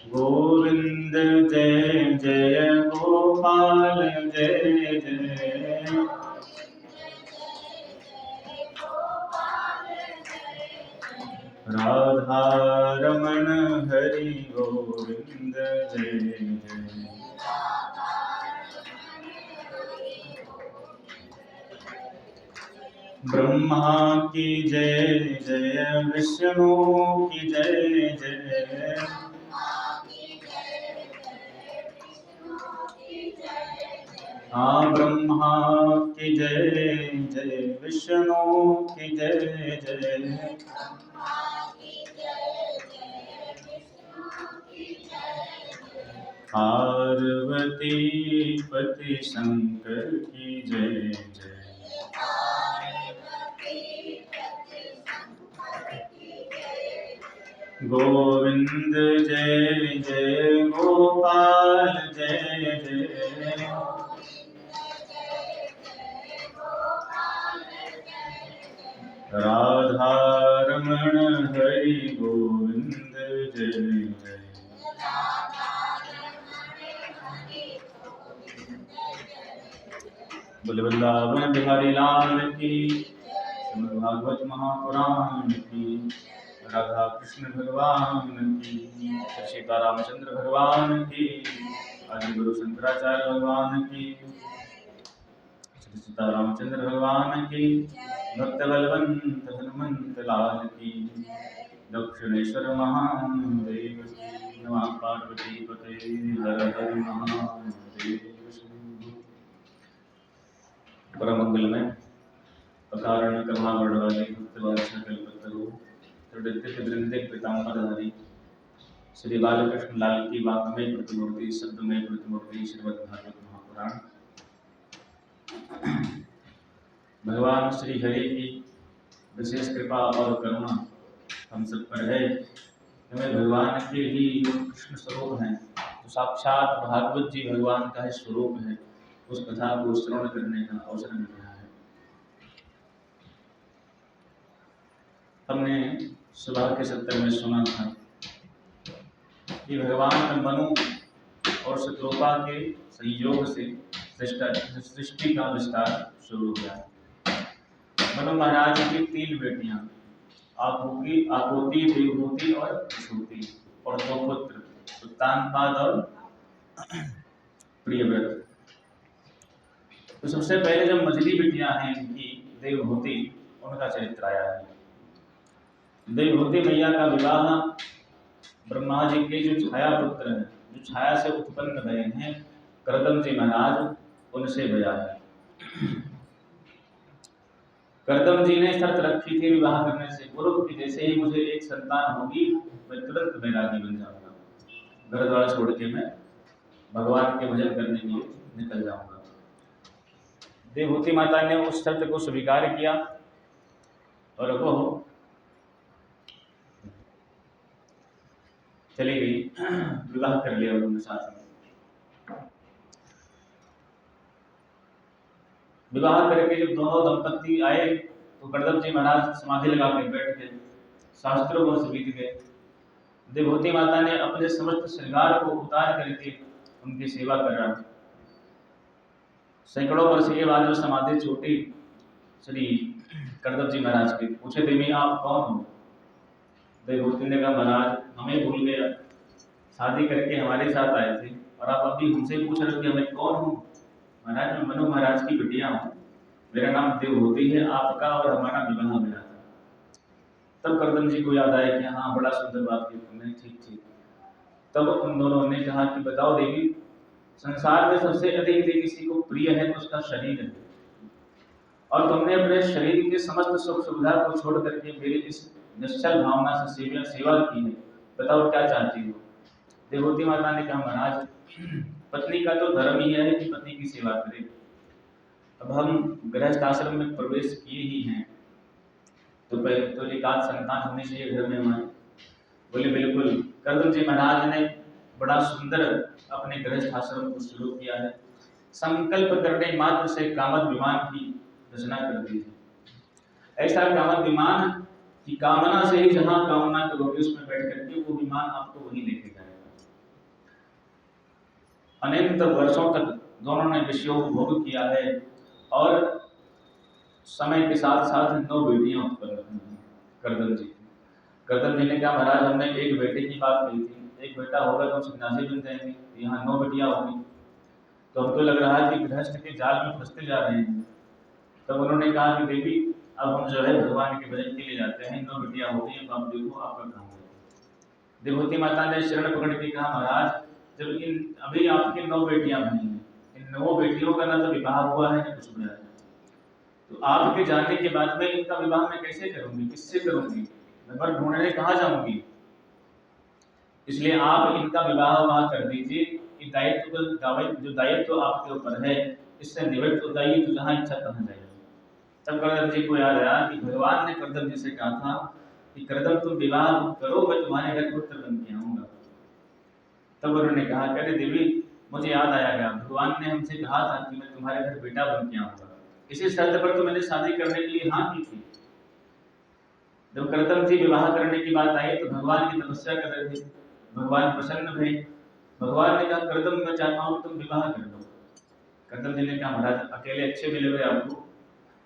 गोविंद जय जय गोपाल जय जय। राधा रमण हरि गोविंद जय जय। ब्रह्मा की जय जय विष्णु की जय जय। हाँ ब्रह्मा की जय जय विष्णु की जय जय। पार्वती पति शंकर की जय जय। गोविंद जय जय गोपाल जय जय। राधा रमण हरि गोविंद जय जय। बोले वृंदावन बिहारी लाल की, श्रीमद् भागवत महापुराण की, राधा कृष्ण भगवान की, सीता रामचंद्र भगवान की, आदि गुरु शंकराचार्य भगवान की, श्री सीता रामचंद्र भगवान की, भक्त बलवंत हनुमंत लाल की, दक्षिणेश्वर महादेव की। नमः पार्वती पते हर हर महादेव। परम मंगल में अकारण कमा बड़वाली भक्तवात्सल कल्पतरु त्रिदत्त वृंदे पिताम्बरधारी श्री बालकृष्ण लाल की वाक्मय प्रतिमूर्ति शब्दमय प्रतिमूर्ति श्रीमद् भागवत महापुराण। भगवान श्री हरि की विशेष कृपा और करुणा हम सब पर है। हमें भगवान के ही कृष्ण स्वरूप हैं, तो साक्षात भागवत जी भगवान का ही स्वरूप है, उस कथा को श्रवण करने का अवसर मिल रहा है। हमने सुबह के सत्र में सुना था कि भगवान मनु और शत्रुपा के संयोग से सृष्टि का विस्तार शुरू हुआ। मनु महाराज की 3 बेटियां आकोती, देवहूति और श्रुति, और 2 पुत्र उत्तानपाद और प्रियव्रत। तो सबसे पहले जो मझली बेटियां हैं इनकी देवहूति, उनका चरित्र आया है। देवहूति मैया का विवाह ब्रह्मा जी के जो छाया पुत्र हैं, जो छाया से उत्पन्न भये हैं करदम जी महाराज, उनसे भया है। करदम जी ने शर्त रखी थी विवाह करने से पूर्व कि जैसे ही मुझे एक संतान होगी मैं तुरंत बैरागी बन जाऊंगा, घर द्वार छोड़ के मैं भगवान के भजन करने के लिए निकल जाऊंगा। देवहूति माता ने उस शर्त को स्वीकार किया और वो चली गई, विवाह कर लिया उन्होंने साथ में। विवाह करके जब दोनों दंपत्ति आए तो करदम जी महाराज समाधि लगा के बैठ गए, शास्त्रों वर्ष बीत गए। देवहूति माता ने अपने समस्त श्रृंगार को उतार करके उनकी सेवा कर रहा। सैकड़ों वर्ष के बाद जो समाधि छूटी श्री करदम जी महाराज की, पूछे देवी आप कौन हो? देवहूति ने कहा महाराज हमें भूल गया, शादी करके हमारे साथ आए थे और आप अभी हमसे पूछ रहे हो कि हमें कौन हूँ? महाराज मैं मनु महाराज की बिटिया हूँ, मेरा नाम देवहूति है, आपका और हमारा विवाह हुआ था। तब करदम जी को याद आया कि हाँ बड़ा सुंदर बात की तुमने, ठीक ठीक। तब उन दोनों ने कहा कि बताओ देवी, संसार में सबसे अधिक यदि किसी को प्रिय है तो उसका शरीर है, और तुमने अपने शरीर के समस्त सुख सुविधा को छोड़ करके मेरी इस निश्चल भावना से सेवा की है, बताओ क्या चाहती हो? देवहूति माता ने कहा महाराज पत्नी का तो धर्म ही है कि पति की सेवा करे। अब हम गृहस्थ आश्रम में प्रवेश किए ही हैं तो एक आध संतान होनी चाहिए घर में हमारे। बोले बिल्कुल। करदम जी महाराज ने बड़ा सुंदर अपने गृहस्थ आश्रम को शुरू किया है। संकल्प करने मात्र से कामद विमान की रचना कर दी है। ऐसा कामद विमान की कामना से ही जहाँ कामना करोगे उसमें बैठ करके वो विमान आपको वहीं लेके जाएगा। अनंत वर्षों तक दोनों ने विषयों को भोग किया है और समय के साथ साथ 9 बेटियां उत्पन्न हुई हैं करदम जी। करदम जी ने कहा महाराज हमने एक बेटे की बात कही थी, एक बेटा होगा तो हम सन्यासी बन जाएंगे, यहाँ 9 बेटियां होंगी, तो हमको लग रहा है कि गृहस्थ के जाल में फंसते जा रहे हैं। तब उन्होंने कहा कि देवी अब हम जो है भगवान के भजन के लिए जाते हैं, 9 बिटिया हो गई, अब आप देखो आपका काम है। देवहूति माता ने शरण पकड़ के कहा महाराज जब इन अभी आपकी 9 बेटियां बनी हैं, इन 9 बेटियों का ना तो विवाह हुआ है ना कुछ हुआ है, तो आपके जाने के बाद में इनका विवाह मैं कैसे करूंगी, किससे करूंगी, मैं वर ढूंढने कहाँ जाऊंगी, इसलिए आप इनका विवाह वहां कर दीजिए। जो दायित्व आपके ऊपर है इससे निवृत्त हो जाइए, तो जहाँ इच्छा तहाँ जाइए। तब करदम जी को याद आया कि भगवान ने करदम जी से कहा था कि करदम तुम विवाह करो, मैं तुम्हारे घर पुत्र बन के आऊंगा। तब उन्होंने कहा अरे देवी मुझे याद आया गया, भगवान ने हमसे कहा था कि मैं तुम्हारे घर बेटा बन के आऊंगा, इसी शर्त पर तो मैंने शादी करने के लिए हाँ की थी। जब करदम जी विवाह करने की बात आई तो भगवान की तपस्या कर रहे थे, भगवान प्रसन्न हुए, भगवान ने कहा करदम मैं चाहता हूँ तुम विवाह कर दो। करदम जी ने कहा महाराज अकेले अच्छे मिले हुए आपको,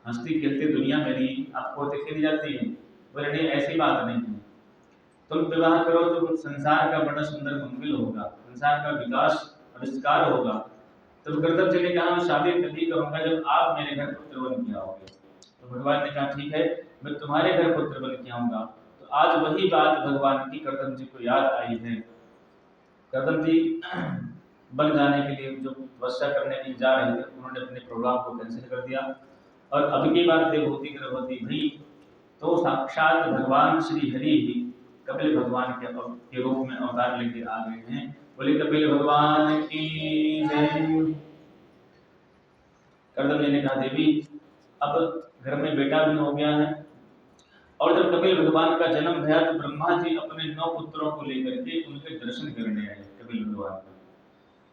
हंसती खेलती दुनिया मेरी आपको दिखी जाती है, बोले नहीं ऐसी बात नहीं है, तुम विवाह करो तो संसार का बड़ा सुंदर मंगल होगा, संसार का विकास आविष्कार होगा। तो करदम जी ने कहा मैं शादी तभी करूंगा जब आप मेरे घर पुत्र बन के आओगे। तो भगवान ने कहा ठीक है मैं तुम्हारे घर पुत्र बन के आऊंगा। तो आज वही बात भगवान की करदम जी को याद आई है। करदम जी बन जाने के लिए जो तपस्या करने के लिए जा रहे थे उन्होंने अपने प्रोग्राम को कैंसिल कर दिया और अब की बार देवहूति गर्भवती हुई तो साक्षात भगवान श्री हरि ही कपिल भगवान के रूप में अवतार लेके आ गए हैं। बोले कपिल भगवान की जय। करदम जी ने कहा देवी अब घर में बेटा भी हो गया है और जब कपिल भगवान का जन्म हुआ तो ब्रह्मा जी अपने 9 पुत्रों को लेकर के उनके दर्शन करने आए कपिल भगवान।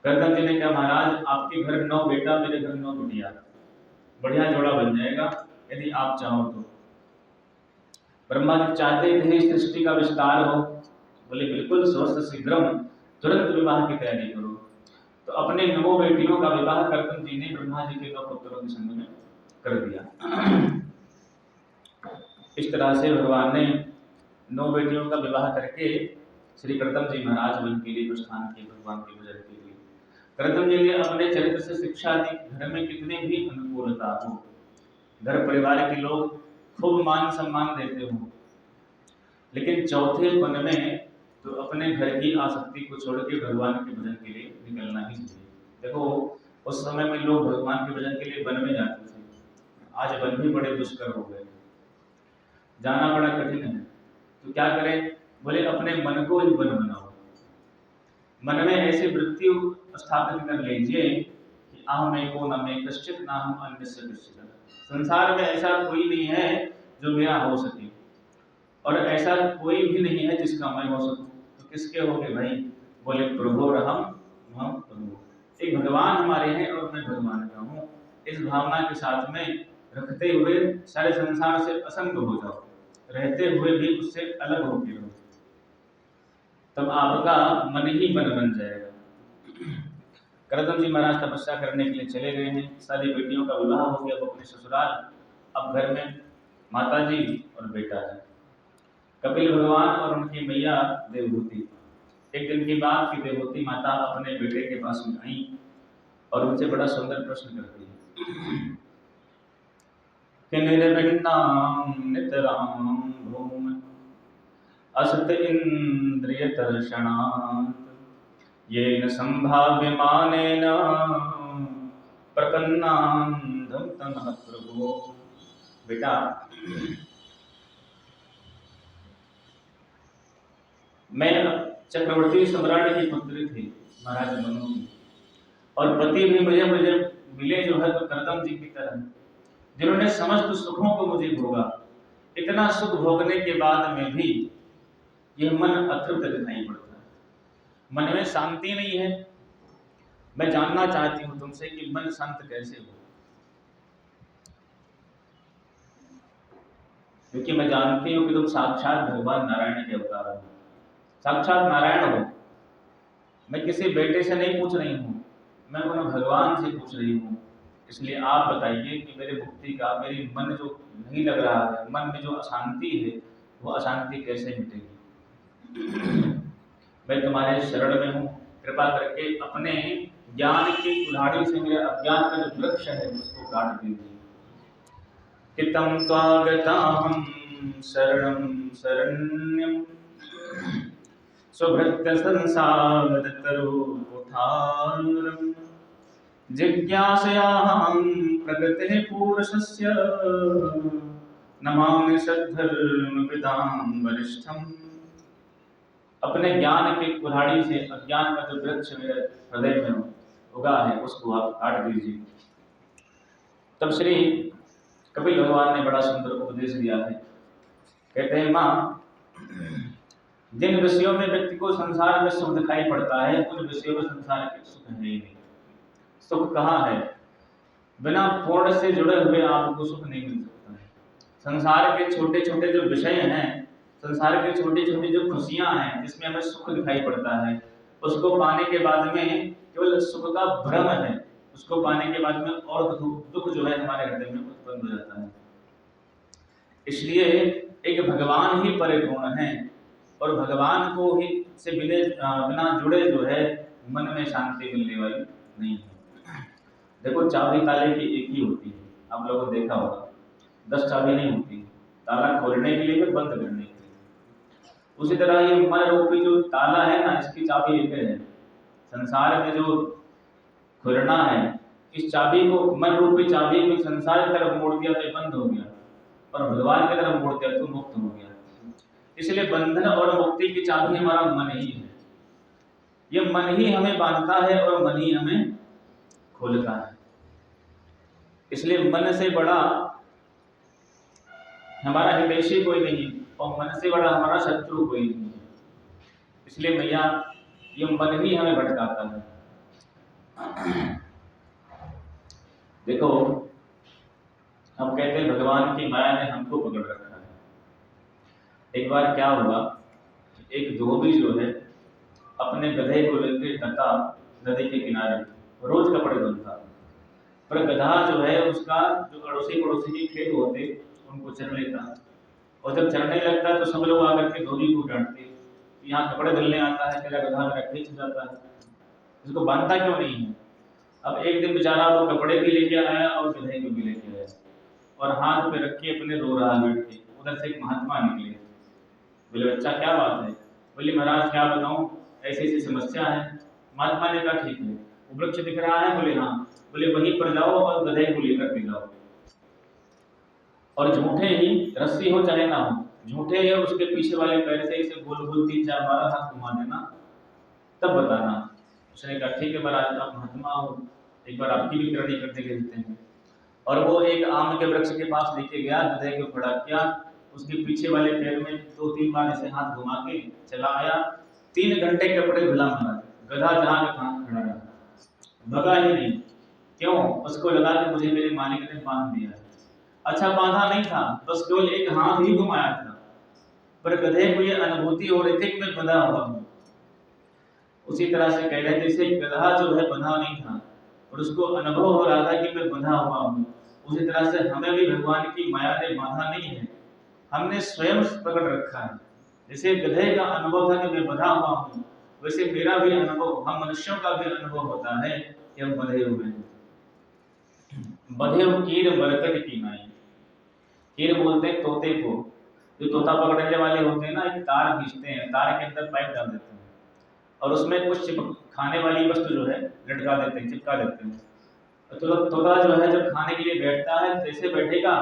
करदम जी ने कहा महाराज आपके घर 9 बेटा मेरे घर 9 बिटिया, बढ़िया जोड़ा बन जाएगा यदि आप चाहो तो। ब्रह्मा जी चाहते थे इस सृष्टि का विस्तार हो, बोले बिल्कुल स्वस्थ शीघ्रम, तुरंत विवाह की तैयारी करो। तो अपने 9 बेटियों का विवाह करदम जी ने ब्रह्मा जी के 9 पुत्रों के संग में कर दिया। इस तरह से भगवान ने 9 बेटियों का विवाह करके श्री करदम जी महाराज बन के लिए प्रस्थान किए भगवान के भजन के लिए। करदम जी ने अपने चरित्र से शिक्षा दी, घर में कितने भी अनुकूलता हो, घर परिवार के लोग खूब मान सम्मान देते हो, लेकिन चौथे पन में तो अपने घर की आसक्ति को छोड़ के भगवान के भजन के लिए निकलना ही चाहिए। देखो उस समय में लोग भगवान के भजन के लिए वन में जाते थे, आज वन भी बड़े दुष्कर हो गए, जाना बड़ा कठिन है। तो क्या करें, बोले अपने मन को ही वन बनाओ, मन में ऐसी वृत्ति स्थापित कर लीजिए कि अहम एको न मे कश्चित न हम अन्यस्य कश्चित्। संसार में ऐसा कोई नहीं है जो मेरा हो सके और ऐसा कोई भी नहीं है जिसका मैं हो सकूं। तो किसके होगे भाई, बोले प्रभु रहम हम प्रभु, एक भगवान हमारे हैं और मैं भगवान का हूँ। इस भावना के साथ में रखते हुए सारे संसार से असंग हो जाओ, रहते हुए भी उससे अलग होके रहो, तब आपका मन ही मन बन जाएगा। करदम जी महाराज तपस्या करने के लिए चले गए हैं, सारी बेटियों का विवाह हो गया, वो अपने ससुराल, अब घर में माता जी और बेटा है, कपिल भगवान और उनकी मैया देवहूति। एक दिन की बात की देवहूति माता अपने बेटे के पास में आई और उनसे बड़ा सुंदर प्रश्न करती है कि निर्विण्णां नितरां भूम असत इंद्रिय दर्शनात् येन संभाव्यमानेन प्रपन्नान्धं तमः प्रभो। बेटा मैं चक्रवर्ती सम्राट की पुत्री थी महाराज मनु की, और पति भी मुझे मिले जो है तो करदम जी की तरह, जिन्होंने समस्त सुखों को मुझे भोगा। इतना सुख भोगने के बाद में भी यह मन अतृप्त दिखाई पड़ता है, मन में शांति नहीं है। मैं जानना चाहती हूँ तुमसे कि मन शांत कैसे हो, क्योंकि मैं जानती हूँ कि तुम साक्षात भगवान नारायण के अवतार हो, साक्षात नारायण हो। मैं किसी बेटे से नहीं पूछ रही हूँ, मैं उन भगवान से पूछ रही हूँ, इसलिए आप बताइए कि मेरे मुक्ति का, मेरी मन जो नहीं लग रहा है, मन में जो अशांति है, वो अशांति कैसे मिटेगी। मैं तुम्हारे शरण में हूँ, कृपा करके अपने ज्ञान की कुल्हाड़ी से मेरे अज्ञान का जो वृक्ष है उसको काट दीजिए। हितं त्वागताहं शरणं शरण्यं सुभृत्य संसारतरुकुठारम् जिज्ञासयाहं प्रकृतेः पुरुषस्य नमामि सद्धर्मपितां वरिष्ठम्। अपने ज्ञान की कुल्हाड़ी से अज्ञान का जो वृक्ष मेरे हृदय में उगा है उसको आप काट दीजिए। तब श्री कपिल भगवान ने बड़ा सुंदर उपदेश दिया है। कहते हैं, माँ, जिन विषयों में व्यक्ति को संसार में सुख दिखाई पड़ता है उन विषयों में संसार के सुख है ही नहीं। सुख कहाँ है? बिना पूर्ण से जुड़े हुए आपको सुख नहीं मिल सकता है। संसार के छोटे छोटे जो विषय हैं, संसार की छोटी छोटी जो खुशियां हैं जिसमें हमें सुख दिखाई पड़ता है, उसको पाने के बाद में केवल सुख का भ्रम है। उसको पाने के बाद में और दुख जो है हमारे हृदय में उत्पन्न हो जाता है। इसलिए एक भगवान ही परिपूर्ण है और भगवान को ही से बिना जुड़े जो है मन में शांति मिलने वाली नहीं है। देखो, चाबी ताले की एक ही होती है, आप लोगों ने देखा होगा, 10 चाबी नहीं होती। ताला खोलने के लिए भी, बंद करने के लिए। उसी तरह ये मन रूपी जो ताला है ना, इसकी चाबी एक है। संसार में जो खुलना है, इस चाबी को, मन रूपी चाबी को संसार की तरफ मोड़ दिया तो बंद हो गया, और भगवान की तरफ मोड़ दिया तो मुक्त हो गया। इसलिए बंधन और मुक्ति की चाबी हमारा मन ही है। ये मन ही हमें बांधता है और मन ही हमें खोलता है। इसलिए मन से बड़ा हमारा हितैषी कोई नहीं और मन से बड़ा हमारा शत्रु कोई नहीं है। इसलिए मैया, ये मन ही हमें भटकाता है। देखो, हम कहते हैं भगवान की माया ने हमको पकड़ रखा है। एक बार क्या हुआ, एक धोबी जो है अपने गधे को लेकर तथा नदी के किनारे रोज कपड़े धुलता, पर गधा जो है उसका जो अड़ोसी पड़ोसी के खेत होते उनको चर लेता, और जब चरने लगता तो सब लोग आकर के धोबी को डांटते, यहाँ कपड़े धुलने आता है, तेरा गधा मेरा खेत जाता है, इसको बांधता क्यों नहीं है। अब एक दिन बेचारा वो कपड़े भी लेके आया और गधे को भी लेके आया, और हाथ पे रख के अपने रो रहा बैठ के। उधर से एक महात्मा निकले, बोले, बच्चा क्या बात है? बोले, महाराज क्या बताऊं, ऐसी ऐसी समस्या है। महात्मा ने कहा, ठीक है, वो वृक्ष दिख रहा है? बोले, हाँ। बोले, वहीं पर जाओ और गधे को लेकर के जाओ, और झूठे ही, रस्सी हो चाहे ना हो, झूठे ही उसके पीछे वाले पैर से इसे गोल गोल 3-4 बार हाथ घुमा देना, तब बताना। उसने कहा, ठीक है महाराज, आप महात्मा हो, एक बार आपकी भी करनी करते देखते हैं। और वो एक आम के वृक्ष के पास लेके गया, गधे को खड़ा किया, उसके पीछे वाले पैर में 2-3 बार ऐसे हाथ घुमा के चला आया। 3 घंटे कपड़े धुला महाराज, गधा जहाँ के तहाँ खड़ा रहा, भगा ही नहीं। क्यों? उसको लगा कि मुझे मेरे मालिक ने बांध दिया है। अच्छा, बांधा नहीं था, बस केवल एक हाथ ही घुमाया था, पर गधे को ये अनुभूति हो रही थी कि मैं बंधा हुआ हूँ। उसी तरह से कह रहे थे, इसे गधा जो है बंधा नहीं था और उसको अनुभव हो रहा था कि मैं बंधा हुआ हूँ। उसी तरह से हमें भी भगवान की माया ने बांधा नहीं है, हमने स्वयं पकड़ रखा है। जैसे गधे का अनुभव था कि मैं बंधा हुआ हूँ, वैसे मेरा भी अनुभव, हम मनुष्यों का भी अनुभव होता है कि हम बंधे हुए हैं। बंधे हो कीर बरकत की नाई, कीर बोलते हैं तोते को, जो तोता पकड़ने वाले होते हैं ना, एक तार खींचते हैं, तार के अंदर पाइप डाल देते हैं और उसमें कुछ खाने वाली वस्तु जो है लटका देते हैं, चिपका देते हैं। तो तोता जो है जब खाने के लिए बैठता है, जैसे बैठेगा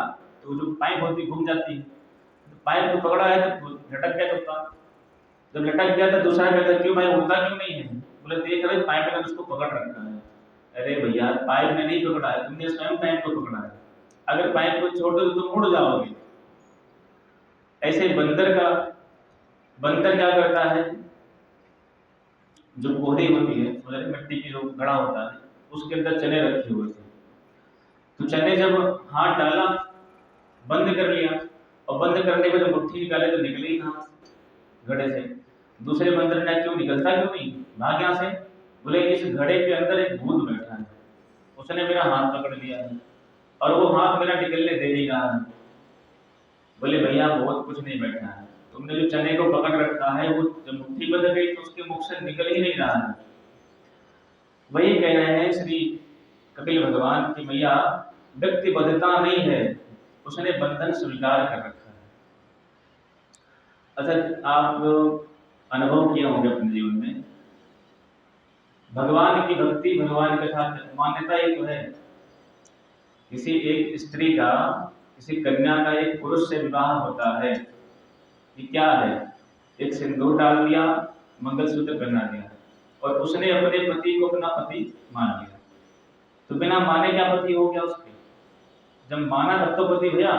तो जो पाइप होती घूम जाती है, तो पाइप को पकड़ा है तो लटक गया तोता। जब लटक गया तो दूसरा कहता, क्यों भाई, उड़ता क्यों नहीं है? बोले, देख रहे पाइप ने उसको पकड़ रखा है। अरे भैया, पाइप ने नहीं पकड़ा है, तुमने स्वयं पाइप को पकड़ा है। अगर पाइप को छोड़ दो तो तुम उड़ जाओगे। ऐसे बंदर क्या करता है, जो कोहरी होती है, मतलब मिट्टी की जो घड़ा होता है, उसके अंदर चने रखे हुए थे, तो चने जब हाथ डाला, बंद कर लिया, और बंद करने के जब मुट्ठी निकाले तो निकले ही कहाँ घड़े से। दूसरे बंदर ने, क्यों निकलता क्यों नहीं, भाग यहाँ से, बोले इस घड़े के अंदर एक भूत बैठा है, उसने मेरा हाथ पकड़ लिया है और वो हाथ मेरा निकलने दे नहीं रहा है। बोले भैया बहुत कुछ नहीं बैठा है, तुमने जो चने को पकड़ रखा है वो जब मुट्ठी बंध गई तो उसके मुख से निकल ही नहीं रहा है। वही कह रहे हैं श्री कपिल भगवान की मैया व्यक्ति बद्धता नहीं है, उसने बंधन स्वीकार कर रखा है। अच्छा, आप अनुभव किए होंगे अपने जीवन में, भगवान की भक्ति, भगवान के साथ मान्यता एक तो है, किसी एक स्त्री का, किसी कन्या का एक पुरुष से विवाह होता है, ये क्या है, एक सिंदूर डाल दिया, मंगलसूत्र पहना दिया और उसने अपने पति को अपना पति मान लिया। तो बिना माने क्या पति हो गया उसके? जब माना तब तो पति भैया।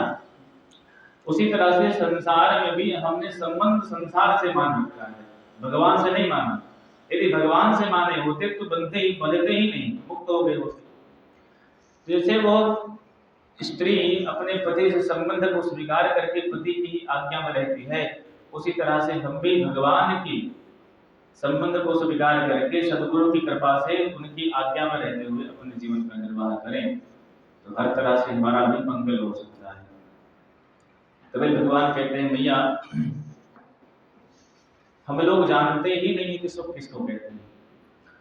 उसी तरह से संसार में भी हमने संबंध संसार से मान रखा है, भगवान से नहीं माना। यदि भगवान से माने होते तो बंधते ही नहीं, मुक्त हो गए होते। जैसे वो स्त्री अपने पति से संबंध को स्वीकार करके पति की आज्ञा में रहती है, उसी तरह से हम भी भगवान की संबंध को स्वीकार करके सदगुरु की कृपा से उनकी आज्ञा में रहते हुए अपने जीवन का निर्वाह करें, तो हर तरह से हमारा भी मंगल हो सकता है। कबीर भगवान कहते हैं भैया हम लोग जानते ही नहीं कि सुख किसको कहते हैं,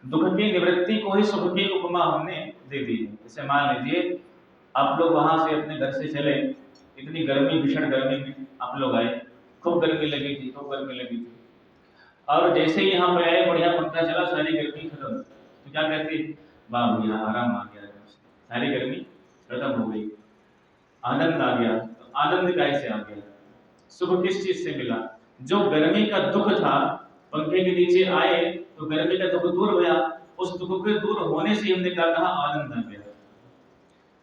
दुख की निवृत्ति को ही सुख की उपमा हमने दे दी है। जैसे मान लीजिए आप लोग वहां से अपने घर से चले, इतनी गर्मी, भीषण गर्मी में आप लोग आए, खूब गर्मी लगी थी, और जैसे ही यहाँ पे आए बढ़िया पंखा चला, सारी गर्मी खत्म, तो क्या कहते, वाह भैया आराम आ गया, सारी गर्मी खत्म हो गई, आनंद आ गया। तो आनंद कैसे आ गया? सुख किस चीज से मिला? जो गर्मी का दुख था, पंखे के नीचे आए तो गर्मी का दुख दूर हुआ, उस दुख के दूर होने से हमने क्या कहा, आनंद आ गया।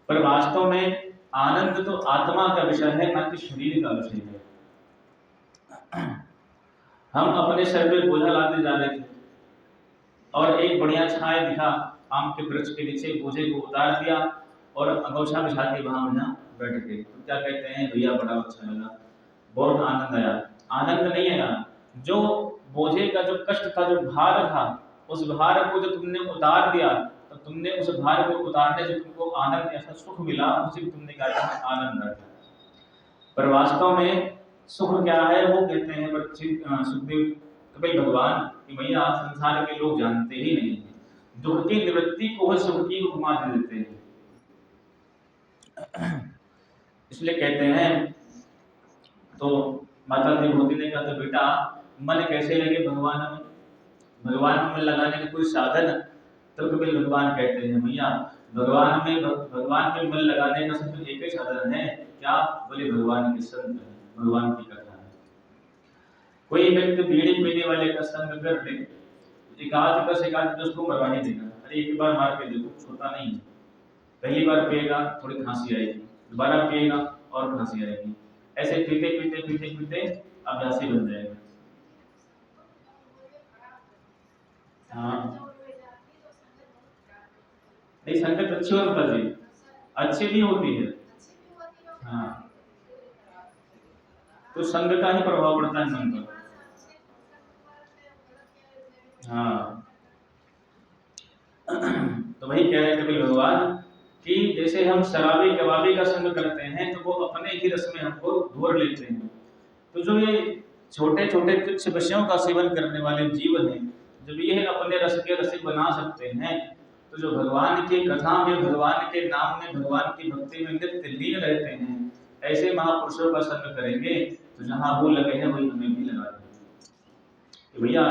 पर वास्तव में आनंद तो आत्मा का विषय है, ना कि शरीर का विषय है। हम अपने सर पे बोझा लाते जा रहे थे और एक बढ़िया छाया दिखा आम के वृक्ष के नीचे, बोझे को उतार दिया और अंगोछा बिछा के वहां बैठ गए। तो क्या कहते हैं, भैया बड़ा अच्छा लगा, बहुत आनंद आया। आनंद नहीं आया, जो बोझे का जो कष्ट था, जो भार था, उस भार को जो तुमने उतार दिया, तो तुमने उस भार को उतारने से तुमको आनंद, ऐसा सुख मिला, उसी को तुमने कहा आनंद आ गया। पर वास्तव में सुख क्या है, वो कहते हैं सुखदेव कपिल भगवान कि भैया संसार के लोग जानते ही नहीं है, दुख की निवृत्ति को सुख की उपमा दे देते हैं। इसलिए कहते हैं, तो माता विभूति ने कहा, तो बेटा मन कैसे लगे भगवान में, भगवान में मन लगाने के कोई साधन? तो कपिल भगवान कहते हैं भैया भगवान में मन लगाने का सिर्फ एक ही साधन है, क्या? बोले भगवान के संग, भगवान की कथा है। कोई व्यक्ति बीड़ी पीने वाले का संग कर ले, एकाध उसको मरवा ही देगा। अरे एक बार मार के देखो, छोटा नहीं है, पहली बार पिएगा थोड़ी खांसी आएगी, दोबारा पिएगा और खांसी आएगी, ऐसे पीते पीते पीते पीते अभ्यासी बन जाएगा। हाँ नहीं, संगत अच्छी होता जी, अच्छी भी होती है। हाँ, तो संग का ही प्रभाव पड़ता है मन पर। हाँ तो वही कह रहे कपिल भगवान कि जैसे हम शराबी कबाबी का संग करते हैं तो वो अपने ही रस में हमको घोर लेते हैं। तो जो ये छोटे छोटे तुच्छ विषयों का सेवन करने वाले जीव हैं, जब ये अपने रस के रसिक बना सकते हैं, तो जो भगवान की कथा में, भगवान के नाम में, भगवान की भक्ति में नित्य लीन रहते हैं, ऐसे महापुरुषों का संग करेंगे तो जहाँ वो लगे हैं वही हमें भी लगा देंगे। भैया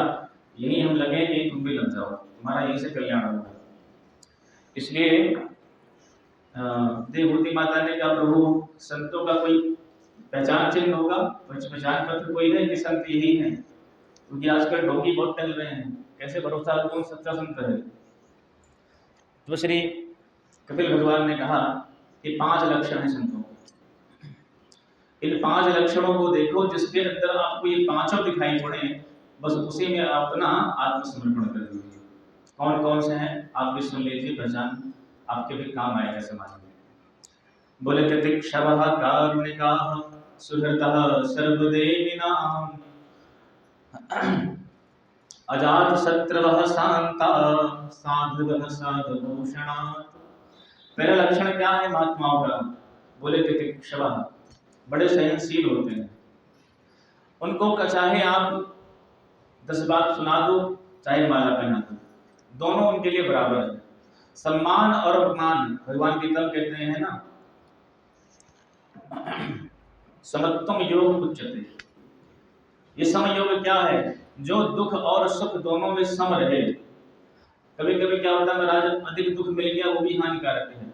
यही हम लगे, यही तुम भी लग जाओ, तुम्हारा यही से कल्याण होगा। इसलिए देवभूति माता ने कहा, प्रभु संतों का कोई पहचान चिन्ह होगा? पहचान पत्र कोई है कि संत यही है? क्योंकि आजकल ढोंगी बहुत चल रहे हैं, कैसे भरोसा कौन सच्चा संत है? तो श्री कपिल भगवान ने कहा कि 5 लक्षण है संतों के। इन 5 लक्षणों को देखो, जिसके अंदर आपको ये पांचों दिखाई पड़े, बस उसी में अपना आत्मसमर्पण कर दीजिए। कौन कौन से हैं आप भी सुन लीजिए, पहचान आपके भी काम आएगा समाज में। बोले तितिक्षवः कारुणिकाः सुहृदः सर्वदेविनां अजात शत्रवः शांता साधवः साधुभूषणा। पहला लक्षण क्या है महात्माओं का? बोले तितिक्षवः, बड़े सहनशील होते हैं। उनको चाहे आप 10 बात सुना दो, चाहे माला पहना दो, दोनों उनके लिए बराबर है। सम्मान और अपमान, भगवान गीता में कहते हैं ना, समत्वम योग उच्यते। ये सम योग क्या है? जो दुख और सुख दोनों में सम रहे। कभी कभी क्या होता है महाराज, अधिक दुख मिल गया वो भी हानिकारक है।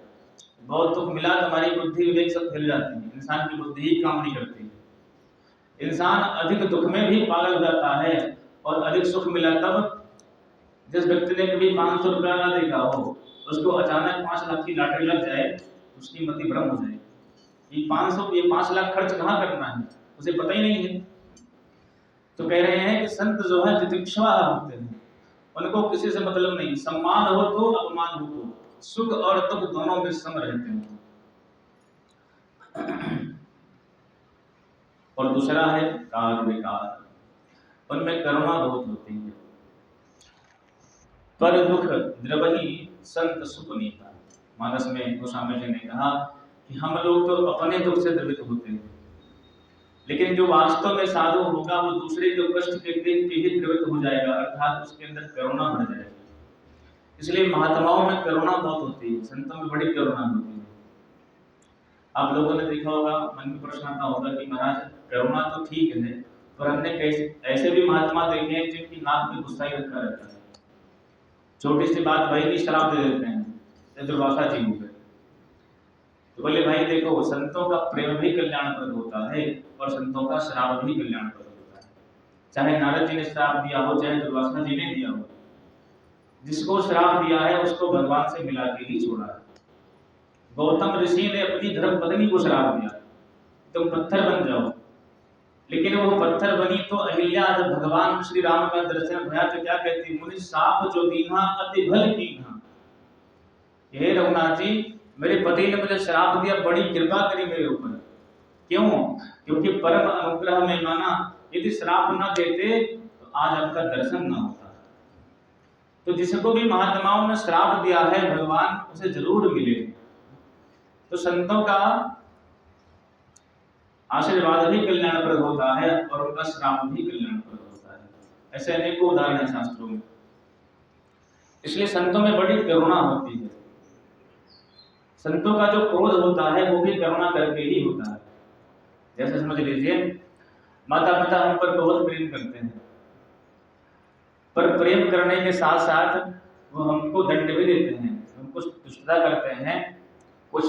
बहुत दुख मिला तो हमारी बुद्धि विवेक सब हिल जाती है, इंसान की बुद्धि ही काम नहीं करती है। इंसान अधिक दुख में भी पागल हो जाता है, और अधिक सुख मिला तब, जिस व्यक्ति ने कभी 500 रुपया ना देखा हो, उसको अचानक 5 लाख की लॉटरी लग जाए, उसकी मति भ्रम हो जाए। ये 5 लाख खर्च कहाँ करना है, उसे पता ही नहीं है। तो कह रहे हैं कि संत जो है तितिक्षवा होते हैं, उनको किसी से मतलब नहीं, सम्मान हो तो अपमान हो तो, सुख और दुख दोनों में सम रहते हैं। और दूसरा है कारुणिकार, उनमें करुणा बहुत होती है। पर दुख द्रवही संत सुख नीता। मानस में गोस्वामी जी ने कहा कि हम लोग तो अपने दुख से द्रवित होते हैं, लेकिन जो वास्तव में साधु होगा वो दूसरे के कष्ट के देख के ही द्रवित हो जाएगा, अर्थात उसके अंदर करुणा बढ़ जाएगी। इसलिए महात्माओं में करुणा बहुत होती है, संतों में बड़ी करुणा होती है। आप लोगों ने देखा होगा, मन में प्रश्न आता होगा कि महाराज करुणा तो ठीक है, पर हमने ऐसे भी महात्मा देखे हैं जिनकी नाक में गुस्सा ही रखा रहता है। छोटी सी बात वही भी शराब दे देते हैं, दुर्वासा जी हो गए। तो बोले भाई देखो, संतों का प्रेम भी कल्याणप्रद होता है और संतों का श्राप भी कल्याणप्रद होता है। चाहे नारद जी ने श्राप दिया हो, चाहे दुर्वासा जी ने दिया हो, जिसको श्राप दिया है उसको भगवान से मिला के ही छोड़ा है। गौतम ऋषि ने अपनी धर्म पत्नी को श्राप दिया, तुम पत्थर बन जाओ, लेकिन वो पत्थर बनी तो अहिल्या जब भगवान श्री राम का दर्शन भया तो क्या कहती, मुनि साप जो दीना अति भल कीन्हा। हे रघुनाथ जी, मेरे पति ने मुझे श्राप दिया, बड़ी कृपा करी मेरे ऊपर। क्यों? क्योंकि परम अनुग्रह में माना, यदि श्राप न देते तो आज आपका दर्शन न होता। तो जिसको भी महात्माओं ने श्राप दिया है भगवान उसे जरूर मिले। तो संतों का आशीर्वाद भी कल्याणप्रद होता है और उनका श्राप भी कल्याणप्रद होता है। ऐसे अनेकों उदाहरण है शास्त्रों में। इसलिए संतों में बड़ी करुणा होती है। संतों का जो क्रोध होता है वो भी करुणा करके ही होता है। जैसे समझ लीजिए, माता पिता हम पर बहुत प्रेम करते हैं, पर प्रेम करने के साथ साथ वो हमको दंड भी देते हैं, हम कुछ दुष्टता करते हैं, कुछ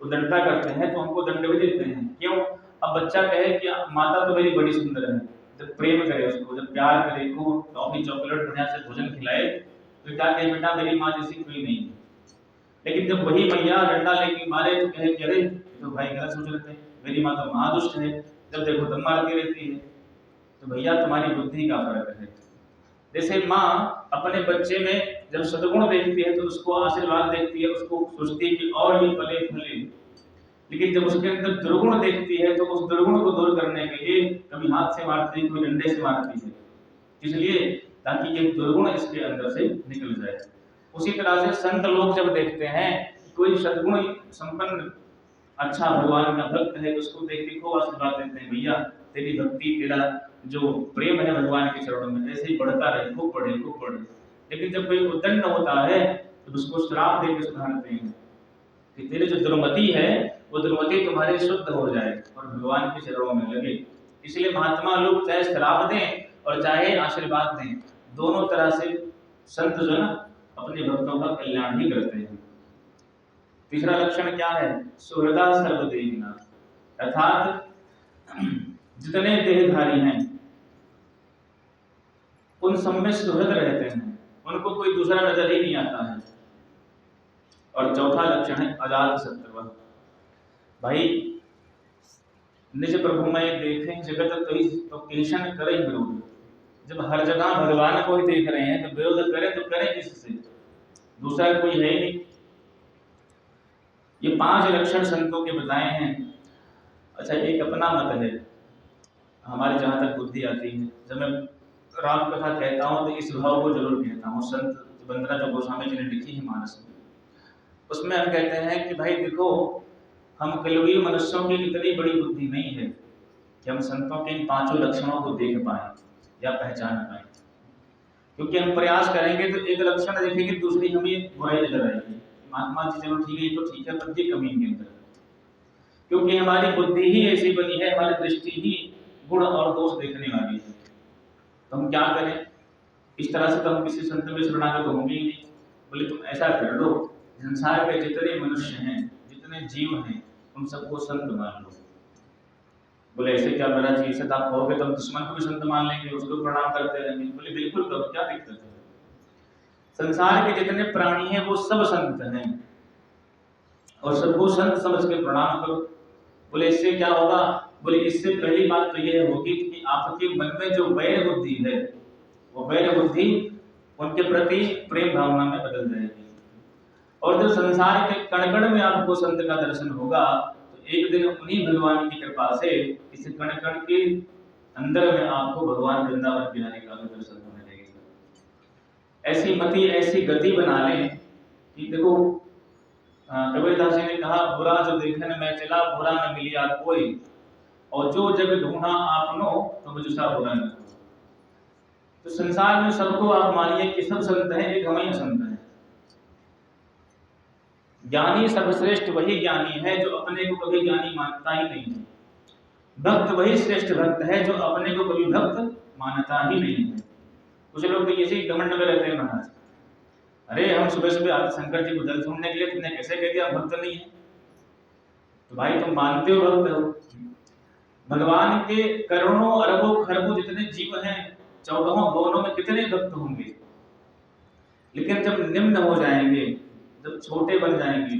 उदंडता करते हैं तो हमको दंड भी देते हैं। क्यों? अब बच्चा कहे कि माता तो मेरी बड़ी सुंदर है, जब प्रेम करे उसको, जब प्यार करे, को टॉफी चॉकलेट बढ़िया से भोजन खिलाए तो क्या कहे, बेटा मेरी माँ जैसी कोई नहीं। लेकिन जब वही मैया डंडा लेके मारे तो कहे कि अरे तो भाई गलत सोच रहे थे, मेरी माँ तो महादुष्ट है, जब देखो तब मारती रहती है। तो भैया तुम्हारी बुद्धि का फर्क है। जैसे माँ अपने बच्चे में जब सद्गुण देखती है तो उसको आशीर्वाद देखती है, उसको सोचती है कि और भी पले फले, लेकिन जब उसके अंदर दुर्गुण देखती है तो उस दुर्गुण को दूर करने के लिए कभी हाथ से मारती है, कभी डंडे से मारती है, इसलिए ताकि ये दुर्गुण इसके अंदर से निकल जाए। उसी तरह से संत लोग जब देखते हैं कोई सद्गुण संपन्न अच्छा भगवान का भक्त है, उसको देख के खूब आशीर्वाद देते हैं, भैया तेरी भक्ति, तेरा जो प्रेम है भगवान के चरणों में ऐसे ही बढ़ता रहे, खूब बढ़े खूब बढ़े। लेकिन जब कोई उद्दंड होता है तो उसको श्राप देकर सुधारते हैं कि तेरी जो दुर्मति है वो दुर्मति तुम्हारी शुद्ध हो जाए और भगवान के चरणों में लगे। इसलिए महात्मा लोग चाहे श्राप दें और चाहे आशीर्वाद दें, दोनों तरह से संत जो है अपने भक्तों का कल्याण ही करते हैं। तीसरा लक्षण क्या है? सुहृदा सर्वदेहिना, अर्थात जितने देहधारी हैं उन सब में सुहृद रहते हैं, उनको कोई दूसरा नजर ही नहीं आता है। और चौथा लक्षण है अजात शत्रु। भाई निज प्रभु में देखें जगत तो केशन करें विरोध। जब हर जगह भगवान को ही देख रहे हैं तो विरोध करें तो करें किससे? दूसरा कोई है ही नहीं। ये 5 लक्षण संतों के बताए हैं। अच्छा, एक अपना मत है, हमारे जहाँ तक बुद्धि आती है। जब मैं राम कथा कहता हूँ तो इस भाव को जरूर कहता हूँ। संत वंदना जो गोस्वामी जी ने लिखी है मानस में, उसमें हम कहते हैं कि भाई देखो, हम कलयुगी मनुष्यों की इतनी बड़ी बुद्धि नहीं है कि हम संतों के इन पांचों लक्षणों को देख पाए या पहचान पाए। क्योंकि हम प्रयास करेंगे तो एक लक्षण देखेंगे, दूसरी हमें बुराई नजर आएगी। महात्मा जी चलो ठीक है, ये तो ठीक है, पर ये कमी इनके अंदर, क्योंकि हमारी बुद्धि ही ऐसी बनी है, हमारी दृष्टि ही गुण और दोष देखने वाली है। तो हम क्या करें? इस तरह से तो हम किसी संत में शरणागत होंगे ही नहीं। बोले तुम ऐसा कर लो, संसार के जितने मनुष्य हैं, जितने जीव हैं, उन सबको संत मान लो। बोले ऐसे क्या महाराज जी, ऐसे आप कहोगे तो हम दुश्मन को भी संत मान लेंगे, उसको प्रणाम करते रहेंगे। बोले बिल्कुल करो, क्या दिक्कत है? संसार के जितने प्राणी हैं वो सब संत हैं और सबको संत समझ के प्रणाम करो। बोले इससे क्या होगा? बोले इससे पहली बात तो यह होगी कि आपके मन में जो वैर बुद्धि है, वो वैर बुद्धि उनके प्रति प्रेम भावना में बदल जाएगी। और जब संसार के कण कण में आपको संत का दर्शन होगा तो एक दिन उन्हीं भगवान की कृपा से इस कण कण के अंदर में आपको भगवान वृंदावन बिहारी का भी दर्शन होने लगेगा। ऐसी मति, ऐसी गति बना लें कि देखो, कबीरदास जी ने कहा, बुरा जो देखने में चला, बुरा न मिलिया कोई, और जो जग ढूंढा आपनो तो मुझसा बुरा न। तो संसार में सबको आप मानिए कि सब संत हैं, एक हम ही संत हैं। ज्ञानी सर्वश्रेष्ठ वही ज्ञानी है जो अपने को कभी ज्ञानी मानता ही नहीं है। भक्त वही श्रेष्ठ भक्त है जो अपने को कभी भक्त मानता ही नहीं है। कुछ लोग तो इसी घमंड में रहते हैं महाराज, अरे हम सुबह सुबह आते शंकर जी को जल सुनने के लिए, तुमने कैसे कह दिया भक्त नहीं है? तो भाई तुम मानते हो भक्त हो। भगवान के करोड़ों अरबों खरबों जितने जीव हैं, 14 भुवनों में कितने भक्त होंगे, लेकिन जब निम्न हो जाएंगे, जब छोटे बन जाएंगे,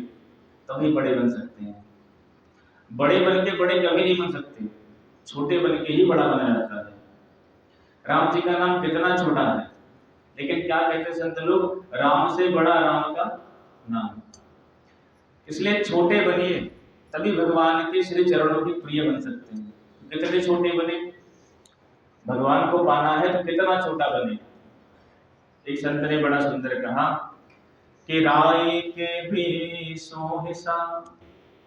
तभी बड़े बन सकते हैं। बड़े बन के बड़े कभी नहीं बन सकते, छोटे बन के ही बड़ा बना जाता है। राम जी का नाम कितना छोटा है, लेकिन क्या कहते संत लोग, राम से बड़ा राम का नाम। इसलिए छोटे बनिए, तभी भगवान के श्री चरणों की प्रिय बन सकते हैं। कितने छोटे बने, भगवान को पाना है तो कितना छोटा बने। एक संत ने बड़ा सुंदर कहा कि राय के भी सोहिसा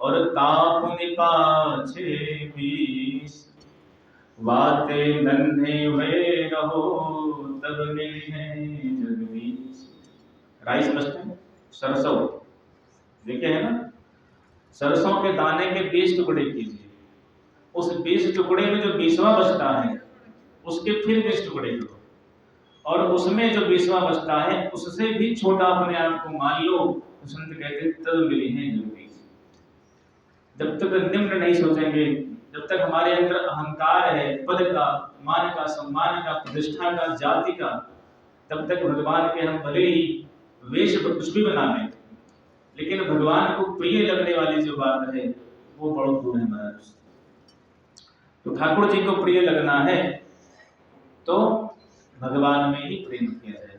और ताप निपाछे बीस, वाते नन्हे हुए रहो तब मिले जगदीश। राई समझते हैं? सरसों देखे है ना, सरसों के दाने के 20 टुकड़े कीजिए, उस 20 टुकड़े में जो 20वां बचता है उसके फिर 20 टुकड़े करो, और उसमें जो 20वां बचता है उससे भी छोटा अपने आप को मान लो। तो संत कहते तब मिली है जगदीश। जब तक निम्न नहीं सोचेंगे, जब तक हमारे अंदर अहंकार है, पद का, मान का, सम्मान का, प्रतिष्ठा का, जाति का, तब तक भगवान के हम भले ही वेश कुछ भी बना लें, लेकिन भगवान को प्रिय लगने वाली जो बात है वो बहुत दूर है महाराज। तो ठाकुर जी को प्रिय लगना है तो भगवान में ही प्रेम किया जाए।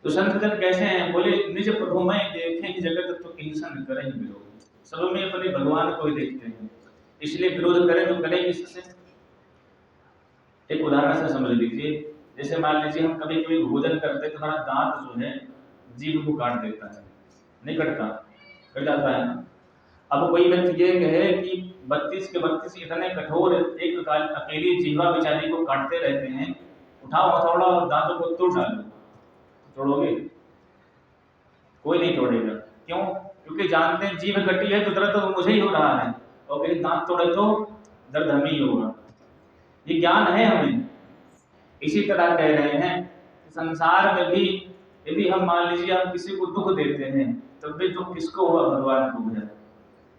तो संत जन कैसे हैं? बोले निज प्रभु में देखें जगत तो किंसन करें विरोध। सब में अपने भगवान को ही देखते हैं, इसलिए विरोध करें तो करें किससे? एक उदाहरण से समझ लीजिए, जैसे मान लीजिए हम कभी कभी भोजन करते तो हमारा दांत जो है जीभ को काट देता है, नहीं कटता? कट जाता है ना। अब कोई व्यक्ति ये कहे कि 32 के 32 इतने कठोर एक अकेली जीवा बेचारी को काटते रहते हैं, उठाओ हथौड़ा और दांतों को तोड़ डालो, तोड़ोगे? कोई नहीं तोड़ेगा। क्यों? क्योंकि जानते हैं जीभ कटी है तो दर्द तो मुझे ही हो रहा है, और कहीं दांत तोड़े तो दर्द हमें ही होगा। ये ज्ञान है हमें। इसी तरह कह रहे हैं कि संसार में भी यदि हम मान लीजिए हम किसी को दुख देते हैं, तब भी दुख किसको हुआ? भगवान को हुआ।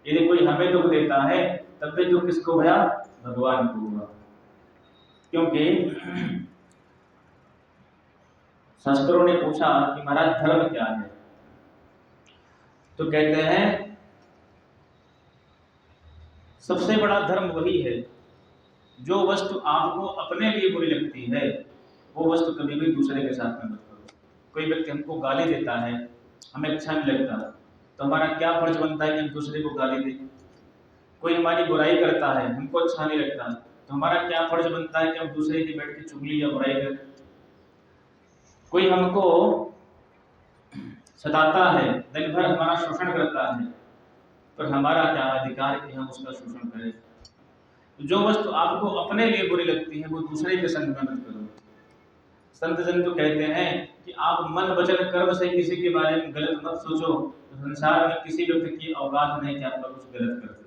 यदि कोई हमें दुख देता है तब भी दुख किसको हुआ? भगवान को हुआ। क्योंकि शास्त्रों ने पूछा कि महाराज धर्म क्या है, तो कहते हैं सबसे बड़ा धर्म वही है जो वस्तु आपको अपने लिए बुरी लगती है वो वस्तु कभी भी दूसरे के साथ में मत करो। कोई व्यक्ति हमको गाली देता है, हमें अच्छा नहीं लगता, तो हमारा क्या फर्ज बनता है कि हम दूसरे को गाली दें? कोई हमारी बुराई करता है, हमको अच्छा नहीं लगता, तो हमारा क्या फर्ज बनता है कि हम दूसरे की बैठ के चुगली या बुराई करें। कोई हमको सताता है, दिन भर हमारा शोषण करता है, पर हमारा क्या अधिकार कि हम उसका शोषण करें। जो वस्तु आपको अपने लिए बुरी लगती है वो दूसरे के संग में मत करो। संत जन तो कहते हैं कि आप मन वचन कर्म से किसी के बारे में गलत मत सोचो, तो संसार में किसी व्यक्ति की औकात नहीं कि आपका कुछ गलत कर दे।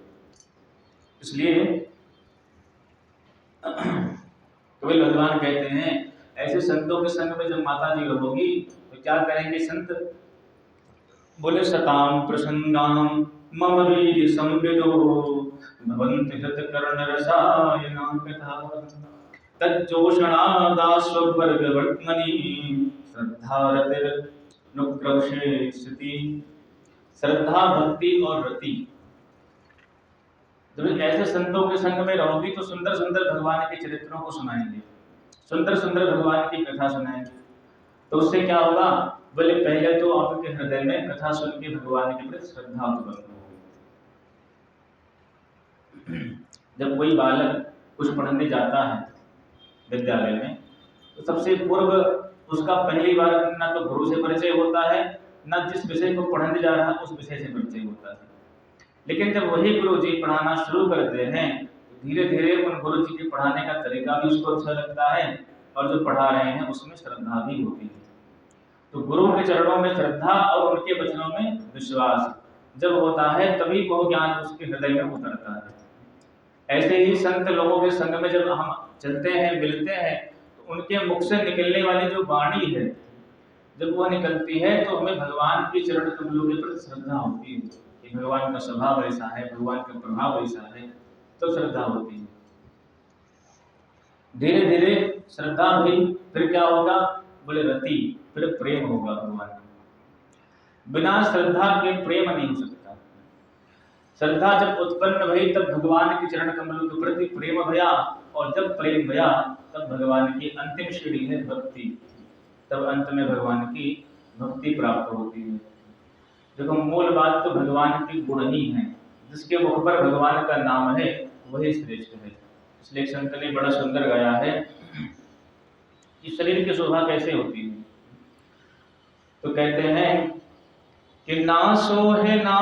इसलिए कबीर भगवान कहते हैं ऐसे संतों के संग में जब माता जी रहोगी तो क्या करेंगे संत, बोले सताम प्रसंगाम मम वीर संविदो भवन्ति हृतकर्ण रसायना कथा तज्जोषणादास्वर्गवर्त्मनि श्रद्धारतिर्नुक्रमशे स्थिति। श्रद्धा भक्ति और रति, जब ऐसे संतों के संग में रहोगी तो सुंदर सुंदर भगवान के चरित्रों को सुनाएंगे, सुंदर सुंदर भगवान की कथा सुनाएंगे। तो उससे क्या होगा, बोले पहले तो आपके हृदय में कथा सुन के भगवान के प्रति श्रद्धा उत्पन्न होगी। जब कोई बालक कुछ पढ़ने जाता है विद्यालय में तो सबसे पूर्व उसका पहली बार ना तो गुरु से परिचय होता है, ना जिस विषय को पढ़ने जा रहा है उस विषय से परिचय होता है। लेकिन जब वही गुरु जी पढ़ाना शुरू करते हैं तो धीरे धीरे उन गुरु जी के पढ़ाने का तरीका भी उसको अच्छा लगता है और जो पढ़ा रहे हैं उसमें श्रद्धा भी होती है। तो गुरु के चरणों में श्रद्धा और उनके वचनों में विश्वास जब होता है तभी वो ज्ञान उसके हृदय में उतरता है। ऐसे ही संत लोगों के संग में जब हम चलते हैं, मिलते हैं, तो उनके मुख से निकलने वाली जो वाणी है जब वह निकलती है तो हमें भगवान के चरण कमलों के प्रति श्रद्धा होती है कि भगवान का स्वभाव ऐसा है, भगवान का प्रभाव ऐसा है, तो श्रद्धा होती है। धीरे धीरे श्रद्धा भी फिर क्या होगा, बोले रति, फिर प्रेम होगा भगवान। बिना श्रद्धा के प्रेम नहीं हो सकता। श्रद्धा जब उत्पन्न भई तब भगवान के चरण कमलों के प्रति प्रेम भया, और जब प्रेम भया तब भगवान की अंतिम सीढ़ी है भक्ति, तब अंत में भगवान की भक्ति प्राप्त होती है। देखो मूल बात तो भगवान की गुण ही है, जिसके मुख पर भगवान का नाम है वही श्रेष्ठ है। इसलिए संत ने बड़ा सुंदर गाया है कि शरीर की शोभा कैसे होती है। तो कहते हैं कि ना सोहे ना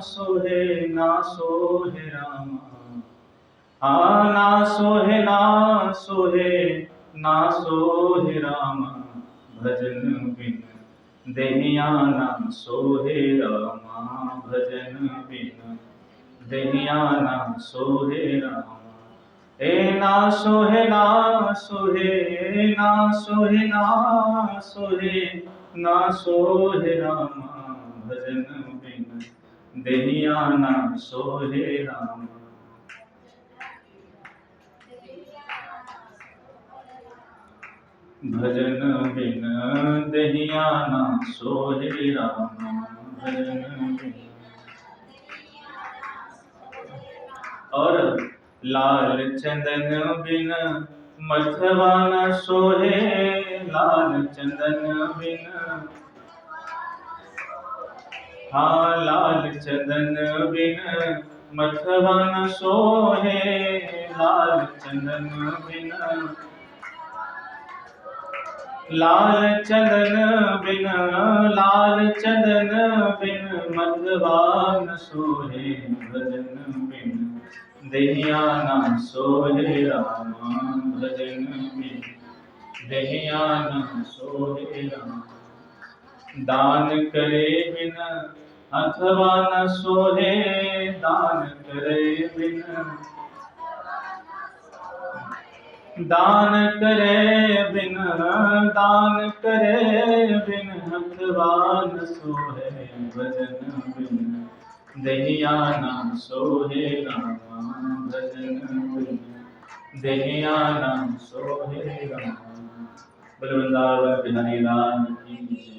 सोहे ना सोहे रामा, हाँ ना सोहे ना सोहे ना सोहे रामा, भजन बिन देहिया ना सोहे रामा, भजन बिन देहिया ना सोहे रामा। ए ना सोहे ना सोहे ना सोहे ना सोहे ना सोहे रामा, भजन बिन देहिया ना सोहे रामा। भजन बिन देहिया ना सोहे रामा, भजन बिन। और लाल चंदन बिन मथवा न सोहे, लाल चंदन बिन, हाँ लाल चंदन बिन मथवा न सोहे, लाल चंदन बिन, लाल चंदन बिन, लाल चंदन बिन मथवा न सोहे, भजन बिन देहिया ना सोहे रामा, भजन बिन देहिया ना सोहे रामा। दान करे बिन अथवा न सोहे, दान करे बिन, दान करे बिन, दान करे बिन अथवा न सोहे, भजन बिन देहिया ना सोहे रामा, भजन बिन देहिया ना सोहे रामा। वृंदावन बिहारी लाल की जय।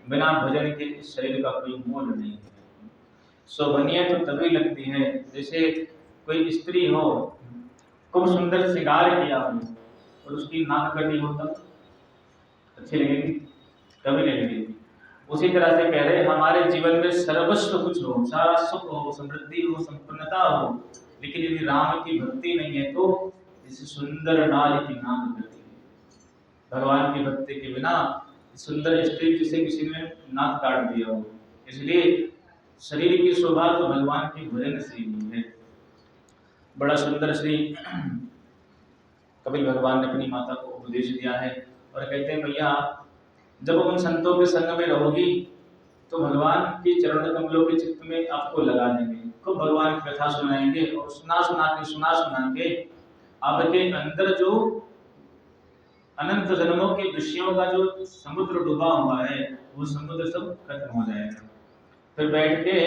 बिना भजन के इस शरीर का कोई मोल नहीं है। शोभनीय तो तभी लगती है जैसे कोई स्त्री हो, खूब सुंदर श्रृंगार किया हो और उसकी नाक कटी हो तब अच्छी लगेगी, कभी नहीं लगेगी। उसी तरह से कह रहे हमारे जीवन में सर्वस्व कुछ हो, सारा सुख हो, समृद्धि हो, संपन्नता हो, लेकिन यदि राम की भक्ति नहीं है तो जैसे सुंदर नारी की नाम करती है। भगवान की भक्ति के बिना सुंदर स्त्री जिसे किसी ने नाक काट दिया हो। इसलिए शरीर की शोभा तो भगवान की भजन से ही है। बड़ा सुंदर श्री कपिल भगवान ने अपनी माता को उपदेश दिया है और कहते हैं भैया जब उन संतों के संग में रहोगी तो भगवान के चरण कमलों के चित्त में आपको लगा देंगे, खूब भगवान की कथा सुनाएंगे और सुना के आपके अंदर जो अनंत जन्मों के विषयों का जो समुद्र डूबा हुआ है वो समुद्र सब खत्म हो जाएगा। फिर बैठ के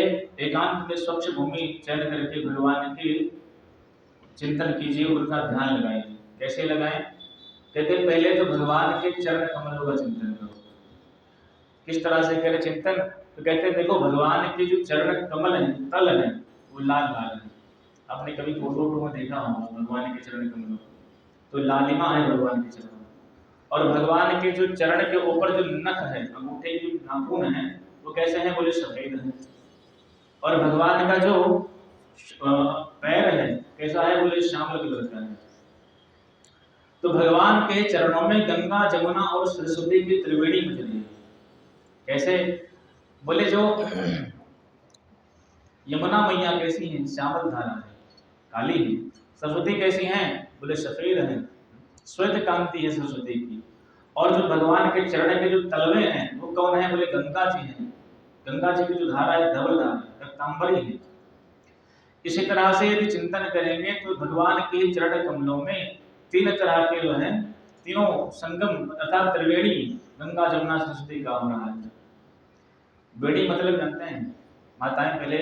एकांत में स्वच्छ भूमि चयन करके भगवान के चिंतन कीजिए, उनका ध्यान लगाइए। कैसे लगाएं? कहते हैं पहले तो भगवान के चरण कमलों का चिंतन करो। किस तरह से करें चिंतन? तो कहते हैं देखो भगवान के जो चरण कमल है, तल है, वो लाल लाल है। आपने कभी फोटो में देखा होगा भगवान के चरण कमलों, तो लालिमा है भगवान के चरण। और भगवान के जो चरण के ऊपर जो नख है, अंगूठे के नाखून है, वो कैसे हैं? बोले सफेद है। और भगवान का जो पैर है कैसा है? बोले श्यामल कलर का है। तो भगवान के चरणों में गंगा, जमुना और सरस्वती की त्रिवेणी बज रही है। कैसे? बोले जो यमुना मैया कैसी है? श्यामल धारा है, काली है। सरस्वती कैसी हैं? बोले सफेद है, श्वेत कांति है सरस्वती की। और जो भगवान के चरण के जो तलवे हैं वो कौन है? बोले गंगा जी हैं। गंगा जी की जो धारा है धवल धारा, रक्तांबरी है। इसी तरह से यदि चिंतन करेंगे तो भगवान के चरण कमलों में तीन तरह के जो है तीनों संगम अर्थात त्रिवेणी गंगा, जमुना, सरस्वती का हो रहा है। बेड़ी मतलब जानते हैं? माताएं पहले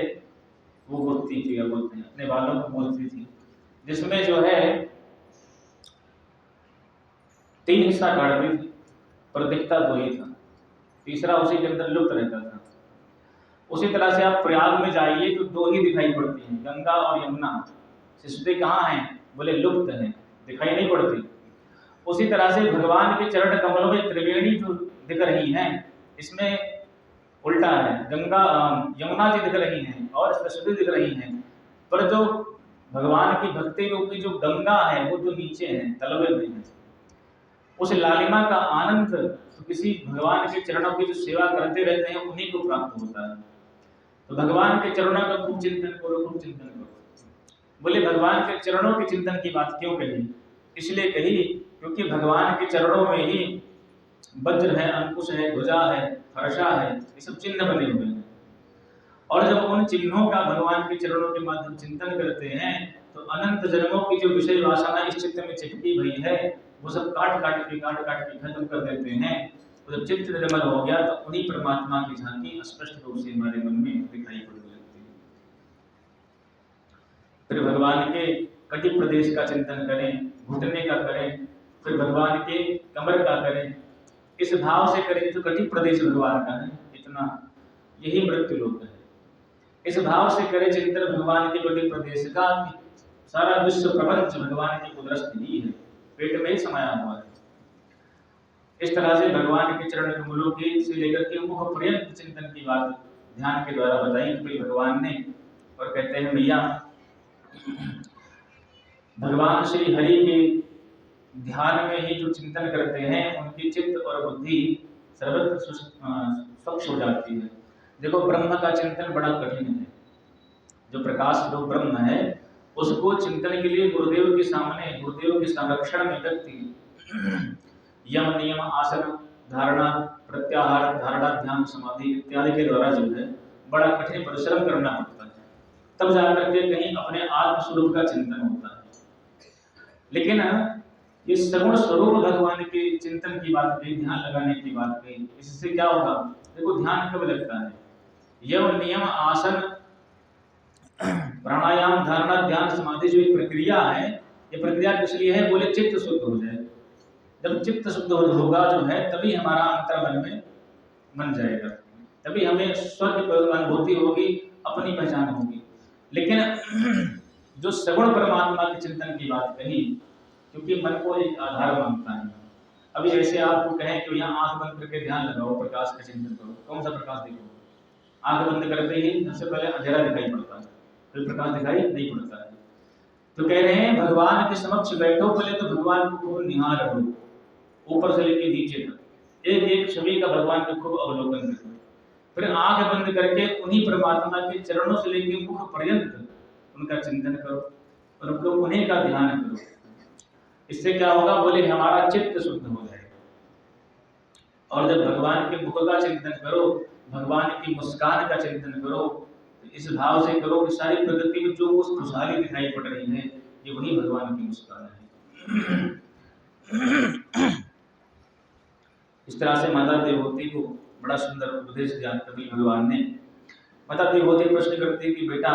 वो बोलती थी, क्या बोलते हैं, अपने बालों को बोलती थी, जिसमें जो है तीन हिस्सा काटती थी पर दिखता दो ही था, तीसरा उसी के अंदर लुप्त रहता था। उसी तरह से आप प्रयाग में जाइए तो दो ही दिखाई पड़ती हैं, गंगा और यमुना। सरस्वती कहाँ है? बोले लुप्त है, दिखाई नहीं पड़ती। उसी तरह से भगवान के चरण कमलों में त्रिवेणी जो दिख रही हैं, इसमें उल्टा है, गंगा यमुना जी दिख रही हैं और सरस्वती दिख रही हैं, पर जो भगवान की भक्ति रूपी जो गंगा है वो जो नीचे है, तलवे में है। उस लालिमा का आनंद तो किसी भगवान के चरणों की जो सेवा करते रहते हैं उन्हीं को प्राप्त होता है। तो भगवान के चरणों का खूब चिंतन करो, खूब चिंतन करो। बोले भगवान के चरणों के चिंतन की बात क्यों कही? इसलिए कही क्योंकि भगवान के चरणों में ही वज्र है, अंकुश है, ध्वजा है, फरसा है, ये सब चिन्ह बने हुए हैं। और जब उन चिन्हों का भगवान के चरणों के माध्यम चिंतन करते हैं तो अनंत जन्मों की जो विषय वासना इस चित्त में चिपकी हुई है वो सब काट काट के खत्म कर देते हैं। तो जब चित्त निर्मल हो गया तो उन्हीं परमात्मा की झांकी स्पष्ट रूप से हमारे मन में दिखाई पड़ने लगती है। फिर भगवान के कटि प्रदेश का चिंतन करें, घुटने का करें, फिर भगवान के कमर का करें। इस भाव से करें तो कटि प्रदेश भगवान का है, इतना यही मृत्यु लोक है। इस भाव से करें चिंतन भगवान के कटि प्रदेश का, सारा विश्व प्रपंच भगवान की कुदरत ही है, पेट में ही समाया हुआ है। इस तरह से भगवान के चरण कमलों के से लेकर के मुख पर्यंत चिंतन की बात ध्यान के द्वारा बताई कपिल भगवान ने। और कहते हैं भैया भगवान श्री हरि के ध्यान में ही जो चिंतन करते हैं उनकी चित्त और बुद्धि सर्वत्र स्वच्छ हो जाती है। देखो ब्रह्म का चिंतन बड़ा कठिन है। जो प्रकाश रूप ब्रह्म है उसको चिंतन के लिए गुरुदेव के सामने, गुरुदेव के संरक्षण में व्यक्ति यम, नियम, आसन, धारणा, प्रत्याहार, धारणा, ध्यान, समाधि इत्यादि के द्वारा जो है बड़ा कठिन परिश्रम करना पड़ता है, तब जाकर के कहीं अपने आत्म स्वरूप का चिंतन होता है। लेकिन ये सगुण स्वरूप भगवान के चिंतन की बात कही, ध्यान लगाने की बात कही, इससे क्या होगा? देखो ध्यान कब लगता है? यम, नियम, आसन, प्राणायाम, धारणा, ध्यान, समाधि जो एक प्रक्रिया है, ये प्रक्रिया किस लिए है? बोले चित्त शुद्ध हो जाए। जब चित्त शुद्ध होगा जो है तभी हमारा अंतर मन में बन जाएगा, तभी हमें स्वर्ग अनुभूति होगी, अपनी पहचान होगी। लेकिन जो सगुण परमात्मा के चिंतन की बात कही, क्योंकि मन को एक आधार मानता है। अभी जैसे आपको कहें कि यहाँ आंख बंद करके ध्यान लगाओ, प्रकाश का चिंतन करो, कौन सा प्रकाश देखो? आंख बंद करते ही सबसे पहले अंधेरा दिखाई पड़ता है, फिर प्रकाश दिखाई नहीं पड़ता है। तो कह रहे हैं भगवान के समक्ष बैठो, पहले तो भगवान को खूब निहार रहो, ऊपर से लेके नीचे तक एक एक छवि का भगवान को खूब अवलोकन करो। फिर आंख बंद करके उन्हीं परमात्मा के चरणों से लेके मुख पर्यंत उनका चिंतन करो और हम लोग उन्हीं का ध्यान करो। इससे क्या होगा, बोले हमारा चित्त शुद्ध हो जाएगा। और जब भगवान के मुख का चिंतन करो, भगवान की मुस्कान का चिंतन करो, तो इस भाव से करो कि सारी प्रकृति में जो उस खुशहाली दिखाई पड़ रही है, ये वही भगवान की मुस्कान है। इस तरह से माता देवहूति को बड़ा सुंदर उपदेश दिया कबीर भगवान ने। माता देवहूति प्रश्न करती कि बेटा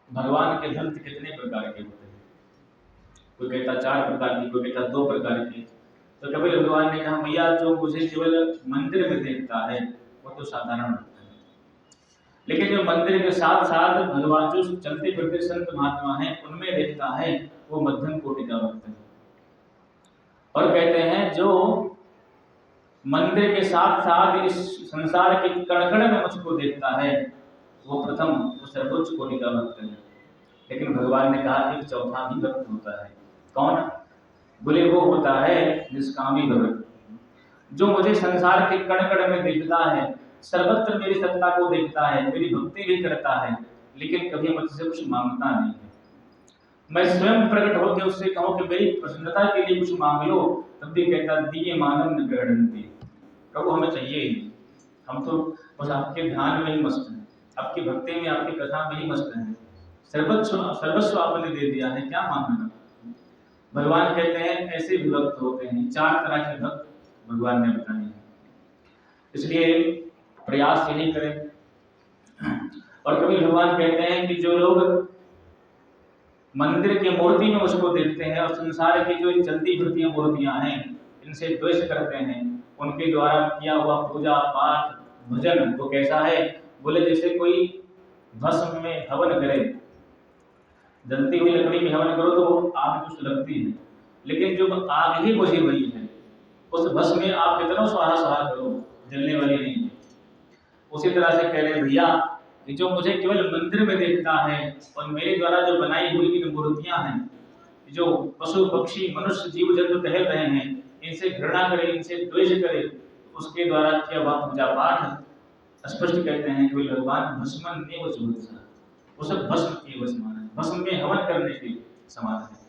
भगवान के भक्त कितने प्रकार के होते हैं? कोई कहता 4 प्रकार की, कोई कहता 2 प्रकार के। तो कबीर भगवान ने कहा भैया जो मुझे केवल मंदिर में देखता है वो तो साधारण होता है, लेकिन जो मंदिर के साथ साथ भगवान जो चलते फिरते संत महात्मा हैं उनमें देखता है वो मध्यम कोटि का भक्त है। और कहते हैं जो मंदिर के साथ साथ इस संसार के कण-कण में मुझको देखता है वो प्रथम, वो सर्वोच्च कोटि का भक्त है। लेकिन भगवान ने कहा एक चौथा भी भक्त होता है। कौन? बोले वो होता है निष्कामी भक्त, जो मुझे संसार के कण-कण में देखता है, सर्वत्र मेरी सत्ता को देखता है, मेरी भक्ति भी करता है, लेकिन कभी मुझसे कुछ मांगता नहीं है। मैं स्वयं प्रकट होकर उससे कहूं कि मेरी प्रसन्नता के लिए कुछ मांग लो, तब भी कहता दिए मानव न गृहणंति, प्रभु हमें चाहिए ही, हम तो बस आपके ध्यान में ही मस्त हैं, आपकी भक्ति में, आपकी कथा में ही मस्त हैं, सर्वस्व आपने दे दिया है, क्या मांगना। भगवान कहते हैं ऐसे भी भक्त होते हैं। 4 तरह के भक्त भगवान ने बताए हैं, इसलिए प्रयास यही करें। और कभी भगवान कहते हैं कि जो लोग मंदिर की मूर्ति में उसको देखते हैं और संसार की जो चलती फिरती मूर्तियां हैं इनसे द्वेष करते हैं, उनके द्वारा किया हुआ पूजा पाठ भजन वो कैसा है? बोले जैसे कोई भस्म में हवन करे, जलती हुई लकड़ी में हवन करो तो वो आग कुछ लगती है, लेकिन जो आग ही बुझी हुई है उस भस्म में आप कितना स्वाहा स्वाहा करो, जलने वाली नहीं है। उसी तरह से कह रहे भैया कि जो मुझे केवल मंदिर में देखता है और मेरे द्वारा जो बनाई हुई इन मूर्तियां हैं, जो पशु पक्षी मनुष्य जीव जंतु टहल रहे हैं, इनसे घृणा करे, इनसे द्वेष करे, उसके द्वारा किया हुआ पूजा पाठ स्पष्ट कहते हैं कि भगवान भस्मन देव जुहुत्सा, वो सब भस्म की भस्मान है, भस्म में हवन करने के समान है।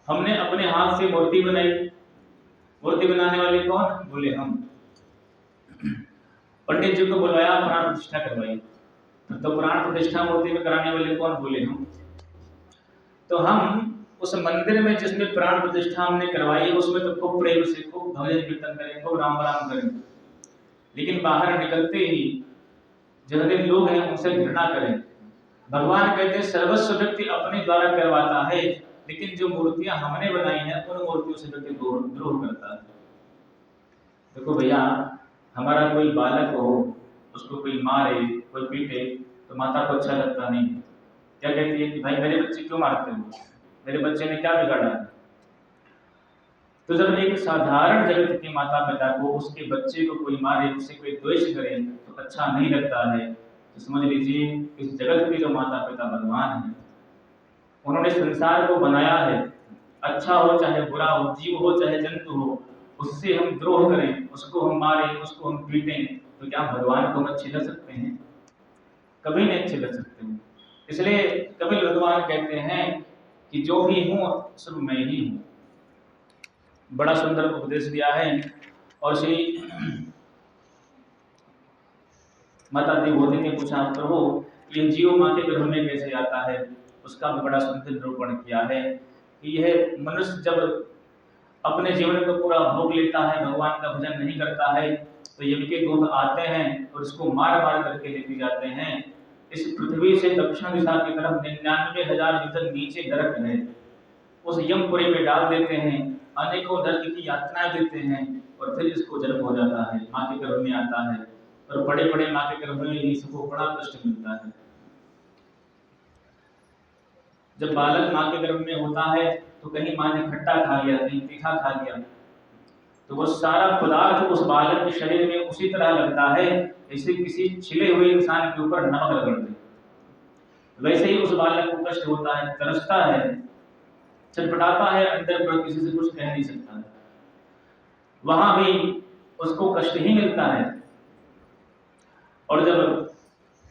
हमने अपने हाथ से मूर्ति बनाई, मूर्ति बनाने वाले कौन? बोले हम। पंडित जी को बुलवाया, प्राण प्रतिष्ठा करवाई, तो प्राण प्रतिष्ठा मूर्ति में कराने वाले कौन? बोले हम। तो हम उस मंदिर में जिसमें प्राण प्रतिष्ठा हमने करवाई उसमें तो खूब प्रेम से खूब भजन कीर्तन करें, खूब राम राम करें, लेकिन बाहर निकलते ही जितने लोग हैं उनसे घृणा करें। भगवान कहते हैं सर्वस्व व्यक्ति अपने द्वारा करवाता है, लेकिन जो मूर्तियां हमने बनाई हैं उन मूर्तियों से व्यक्ति द्रोह करता है। देखो भैया हमारा कोई बालक हो, उसको कोई मारे, कोई पीटे तो माता को अच्छा लगता नहीं। क्या कहती है कि भाई मेरे बच्चे क्यों मारते हो, मेरे बच्चे ने क्या बिगाड़ा है? तो जब एक साधारण जगत के माता पिता को उसके बच्चे को कोई मारे, उससे कोई द्वेष करे तो अच्छा नहीं लगता है, तो समझ लीजिए इस जगत के जो माता पिता भगवान हैं, उन्होंने संसार को बनाया है, अच्छा हो चाहे बुरा हो, जीव हो चाहे जंतु हो, उससे हम द्रोह करें, उसको हम मारें, उसको हम पीटें, तो क्या भगवान को हम अच्छे लग सकते हैं? कभी नहीं अच्छे लग सकते हैं। इसलिए कबीर भगवान कहते हैं कि जो भी हूँ सब मैं ही हूँ। बड़ा सुंदर उपदेश दिया है। और श्री माता देवहूति ने पूछा प्रभु ये जीव माँ के गर्भ में कैसे आता है? उसका भी बड़ा सुंदर निरूपण किया है कि यह मनुष्य जब अपने जीवन को पूरा भोग लेता है, भगवान का भजन नहीं करता है, तो यम के दूत आते हैं और इसको मार मार करके लेके जाते हैं। इस पृथ्वी से दक्षिण दिशा की तरफ 99,000 योजन नीचे नरक है, उस यमपुरी में डाल देते हैं, अनेकों नरक की यातनाएं देते हैं और फिर इसको जन्म हो जाता है, माँ के गर्भ में आता है और बड़े बड़े माँ के गर्भ में ही इसको बड़ा कष्ट मिलता है। जब बालक माँ के गर्भ में होता है तो कहीं माँ ने खट्टा खा लिया, कहीं तीखा खा लिया, तो वो सारा पदार्थ उस बालक के शरीर में उसी तरह लगता है जैसे किसी छिले हुए इंसान के ऊपर नमक रगड़ दे। वैसे ही उस बालक को कष्ट होता है, तरसता है, छटपटाता है अंदर पर, किसी से कुछ कह नहीं सकता है, वहां भी उसको कष्ट ही मिलता है। और जब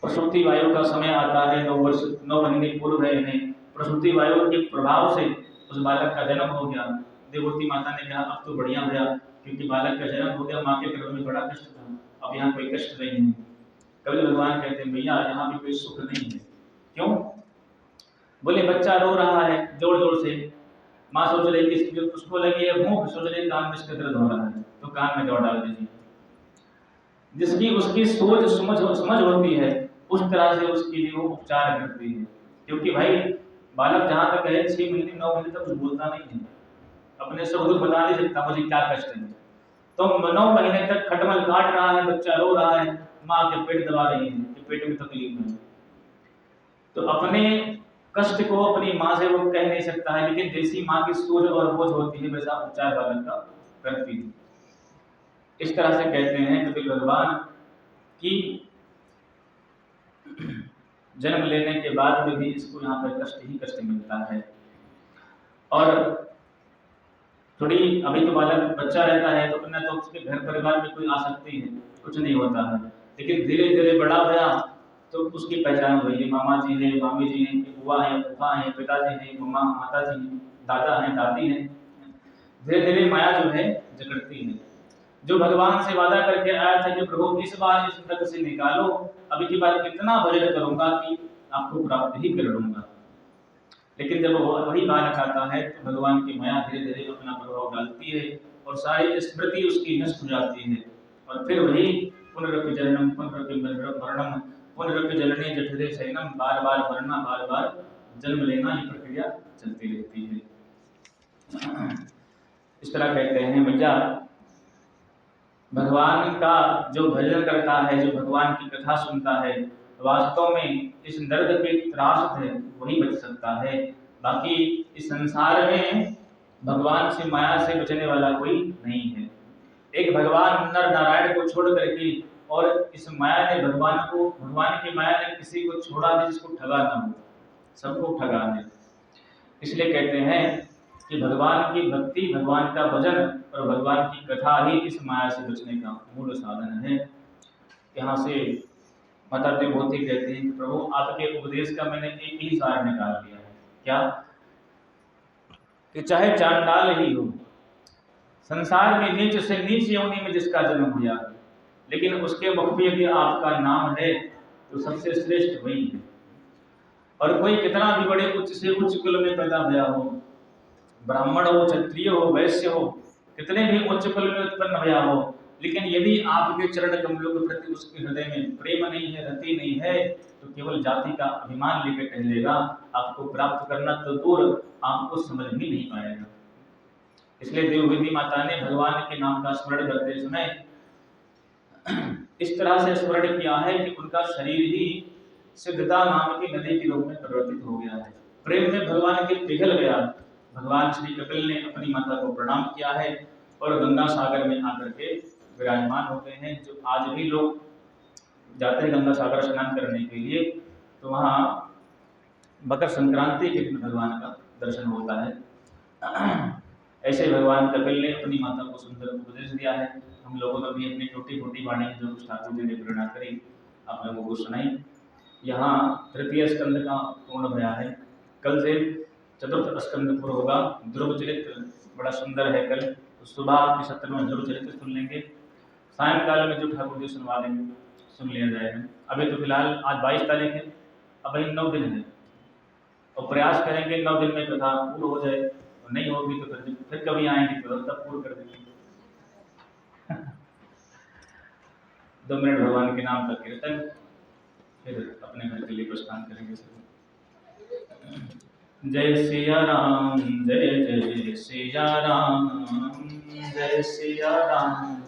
प्रसूति वायु का समय आता है, 9 महीने पूर्व है, प्रसूति वायु के प्रभाव से उस बालक का जन्म हो गया। देववती माता ने कहा अब तो बढ़िया भैया, क्योंकि बालक का जन्म हो गया, माँ के गर्भ में बड़ा कष्ट था, अब यहाँ कोई कष्ट नहीं है। कभी भगवान कहते हैं भैया यहाँ भी कोई सुख नहीं है। क्यों? बोले बच्चा रो रहा है जोर जोर से, माँ सोच रही कि उसको लगी है भूख, सोच रही कान में इसका दर्द हो रहा है, तो कान में दवा डाल दीजिए। जिसकी उसकी सोच समझ होती है, उस तरह से उसके लिए वो उपचार करती है। क्योंकि भाई बालक जहाँ तक है 6 महीने 9 महीने तक कुछ बोलता नहीं है, अपने सुख दुख बता नहीं सकता मुझे क्या कष्ट है। तो 9 महीने तक खटमल काट रहा है, बच्चा रो रहा है, माँ के पेट दबा रही है कि पेट में तकलीफ है। तो अपने कष्ट को अपनी माँ से वो कह नहीं सकता है, लेकिन जैसी माँ की सोच और बोझ होती है वैसा उपचार बालक का करती है। इस तरह से कहते हैं कपिल भगवान कि जन्म लेने के बाद में भी इसको यहाँ पर कष्ट ही कष्ट मिलता है। और थोड़ी अभी तो बालक बच्चा रहता है तो अपना तो उसके घर परिवार में कोई आ सकती है, कुछ नहीं होता है, लेकिन धीरे धीरे बड़ा गया तो उसकी पहचान हुई है, मामा जी है, मामी जी हैं, बुआ है, फूफा है, पिताजी है, मम्मा माता जी हैं, दादा है, दादी है। धीरे धीरे माया जो है जकड़ती है। जो भगवान से वादा करके आया था कि प्रभु इस बार इस नरक से निकालो, अब की बार कितना भजन करूंगा कि आपको प्राप्त ही कर लूंगा। लेकिन जब वही बालक आता है तो भगवान की माया धीरे धीरे अपना प्रभाव डालती है और सारी स्मृति उसकी नष्ट हो जाती है, और फिर वही पुनरपि जननम पुनरपि मरणम पुनरपि जननी जठरे शयनम, बार बार मरना, बार बार जन्म लेना, ये प्रक्रिया चलती रहती है। इस तरह कहते हैं भैया भगवान का जो भजन करता है, जो भगवान की कथा सुनता है, वास्तव में इस दर्द के त्रास से वही बच सकता है। बाकी इस संसार में भगवान से माया से बचने वाला कोई नहीं है। एक भगवान नर नारायण को छोड़ करके और इस माया ने भगवान की माया ने किसी को छोड़ा नहीं जिसको ठगा ना हो, सबको ठगा है। इसलिए कहते हैं कि भगवान की भक्ति, भगवान का भजन और भगवान की कथा ही इस माया से बचने का मूल साधन है। यहाँ से माता देवभूति कहते हैं कि प्रभु आपके उपदेश का मैंने एक ही सार निकाल लिया है। क्या? कि चाहे चांडाल ही हो, संसार में नीच से नीच योनि में जिसका जन्म हुआ, लेकिन उसके मुख में यदि आपका नाम है तो सबसे श्रेष्ठ वही है। और कोई कितना भी बड़े उच्च से उच्च कुल में पैदा हुआ हो, ब्राह्मण हो, क्षत्रिय हो, वैश्य हो, कितने भी उच्च कुल में उत्पन्न हुआ हो, लेकिन यदि आपके चरण कमलों के प्रति उसके हृदय में प्रेम नहीं है, रति नहीं है, तो केवल जाति का अभिमान लेकर टहलेगा, आपको प्राप्त करना तो दूर आपको समझ भी नहीं पाएगा। इसलिए देवहूति माता ने भगवान के नाम का स्मरण करते समय इस तरह से स्मरण किया है कि उनका शरीर ही सिद्धता नाम की नदी के रूप में परिवर्तित हो गया है। प्रेम में भगवान के पिघल गया। भगवान श्री कपिल ने अपनी माता को प्रणाम किया है और गंगा सागर में आकर के विराजमान होते हैं। जो आज भी लोग जाते हैं गंगा सागर स्नान करने के लिए, तो वहाँ मकर संक्रांति के दिन भगवान का दर्शन होता है। ऐसे भगवान कपिल ने अपनी माता को सुंदर उपदेश दिया है। हम लोगों ने भी अपनी छोटी छोटी वाणी जो कुछ ठाकुर जी ने प्रेरणा करी आप लोगों को सुनाई। यहाँ तृतीय स्कंद का पूर्ण भया है, कल से चतुर्थ स्कंद पूर्ण होगा। ध्रुव चरित्र बड़ा सुंदर है, कल तो सुबह के सत्र में ध्रुव चरित्र सुन लेंगे, सायंकाल में जो ठाकुर जी सुनवा देंगे सुन लिया जाएगा। अभी तो फिलहाल आज 22 तारीख है, अब अभी 9 दिन है और प्रयास करेंगे 9 दिन में कथा पूर्ण हो जाए, और नहीं होगी तो फिर कभी आएंगे तो तब पूर्ण कर देंगे। 2 मिनट भगवान के नाम का कीर्तन, फिर अपने घर के लिए प्रस्थान करेंगे। जय सिया राम, जय जय सिया राम, जय सिया राम।